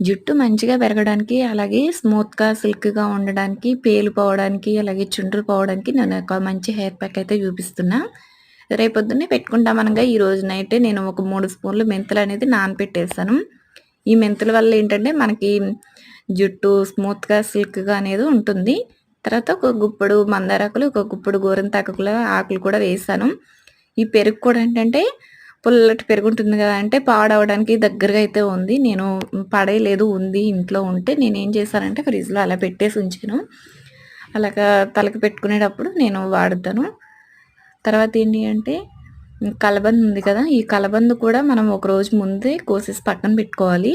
జుట్టు మంచిగా పెరగడానికి, అలాగే స్మూత్‌గా, సిల్క్‌గా ఉండడానికి, పేలు పోవడానికి, అలాగే చుండ్రులు పోవడానికి నేను ఒక మంచి హెయిర్ ప్యాక్ అయితే చూపిస్తున్నా. రేపొద్దున్నే పెట్టుకుంటామనంగా ఈరోజు నైటే నేను ఒక 3 స్పూన్లు మెంతులనేది నానపెట్టేసాను. ఈ మెంతుల వల్ల ఏంటంటే మనకి జుట్టు స్మూత్‌గా, సిల్క్‌గా అనేది ఉంటుంది. తర్వాత ఒక గుప్పెడు మందారాకులు, ఒక గుప్పెడు గోరింటాకుల ఆకులు కూడా వేసాను. ఈ పెరుగు కూడా ఏంటంటే పుల్లటి పెరుగుంటుంది గదా! అంటే పాడవడానికి దగ్గరగా అయితే ఉంది. నేను పడేయలేదు, ఉంది ఇంట్లో ఉంటే నేనేం చేశానంటే ఫ్రిడ్జ్‌లో అలా పెట్టేసి ఉంచాను. అలాగా తలకి పెట్టుకునేటప్పుడు నేను వాడతాను. తర్వాత ఏంటి అంటే కలబంద ఉంది కదా! ఈ కలబంద కూడా మనం ఒక రోజు ముందే కోసేసి పక్కన పెట్టుకోవాలి.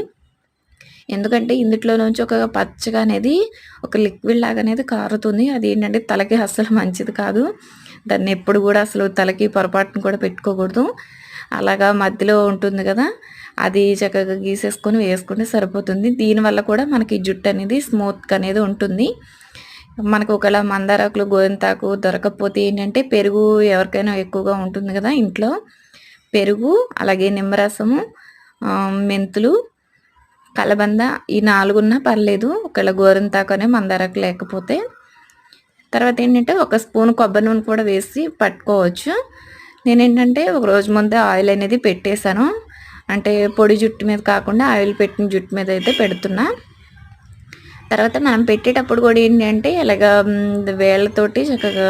ఎందుకంటే ఇందుట్లో నుంచి ఒక పచ్చగా అనేది ఒక లిక్విడ్ లాగా అనేది కారుతుంది. అదేంటంటే తలకి అస్సలు మంచిది కాదు. దాన్నెప్పుడు గూడా అసలు తలకి పొరపాటున కూడా పెట్టుకోకూడదు. అలాగా మధ్యలో ఉంటుంది గదా! అది చక్కగా గీసేసుకొని వేసుకుంటే సరిపోతుంది. దీనివల్ల కూడా మనకి జుట్టనేది స్మూత్‌గా అనేది ఉంటుంది. మనకు ఒకవేళ మందారాకులు, గోరింటాకు దొరకకపోతే ఏంటంటే పెరుగు ఎవరికైనా ఎక్కువగా ఉంటుంది గదా ఇంట్లో. పెరుగు, అలాగే నిమ్మరసము, మెంతులు, కలబంద ఈ 4 ఉన్నా పర్లేదు. ఒకవేళ గోరింటాకనే మందారాకు లేకపోతే. తర్వాతేంటంటే ఒక స్పూన్ కొబ్బరి నూనె కూడా వేసి పట్టుకోవచ్చు. నేనేంటంటే ఒక రోజు ముందే ఆయిల్ అనేది పెట్టేసాను. అంటే పొడి జుట్టు మీద కాకుండా ఆయిల్ పెట్టిన జుట్టు మీద అయితే పెడుతున్నా. తర్వాత మనం పెట్టేటప్పుడు కూడా ఏంటంటే ఇలాగా వేళ్ళతోటి చక్కగా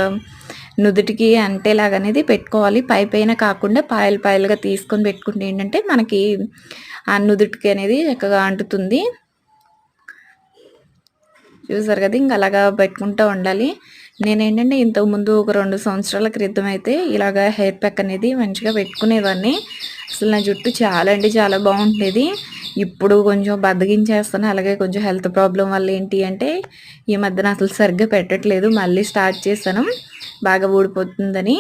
నుదుటికి అంటేలాగనేది పెట్టుకోవాలి. పైపైన కాకుండా పాయలు పాయలుగా తీసుకొని పెట్టుకుంటే ఏంటంటే మనకి ఆ నుదుటికి అనేది చక్కగా అంటుతుంది. చూసారు కదా! ఇంక అలాగా పెట్టుకుంటూ ఉండాలి. నేనేంటంటే ఇంతకుముందు ఒక 2 సంవత్సరాల క్రితం అయితే ఇలాగా హెయిర్ ప్యాక్ అనేది మంచిగా పెట్టుకునేదాన్ని. అసలు నా జుట్టు చాలా అంటే చాలా బాగుండేది. ఇప్పుడు కొంచెం బద్ధకించేస్తాను. అలాగే కొంచెం హెల్త్ ప్రాబ్లమ్ వల్ల ఏంటి అంటే ఈ మధ్యన అసలు సరిగ్గా పెట్టట్లేదు. మళ్ళీ స్టార్ట్ చేశాను. బాగా ఊడిపోతుందని.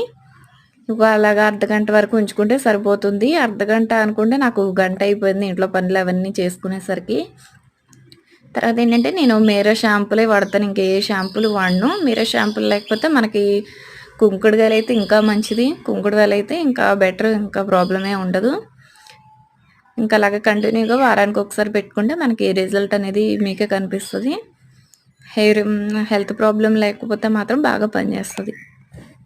ఇంకో అలాగా అర్ధగంట వరకు ఉంచుకుంటే సరిపోతుంది. అర్ధగంట అనుకుంటే నాకు గంట అయిపోయింది ఇంట్లో పనులు అవన్నీ చేసుకునేసరికి. తర్వాతేంటంటే నేను మీరా షాంపూలే వాడతాను. ఇంక ఏ షాంపూలు వాడను. మీరా షాంపూలు లేకపోతే మనకి కుంకుడుగాయలైతే ఇంకా మంచిది. కుంకుడుగాయలైతే ఇంకా బెటర్, ఇంకా ప్రాబ్లమే ఉండదు. ఇంకా అలాగే కంటిన్యూగా వారానికి ఒకసారి పెట్టుకుంటే మనకి రిజల్ట్ అనేది మీకే కనిపిస్తది. హెయిర్ హెల్త్ ప్రాబ్లమ్ లేకపోతే మాత్రం బాగా పనిచేస్తది.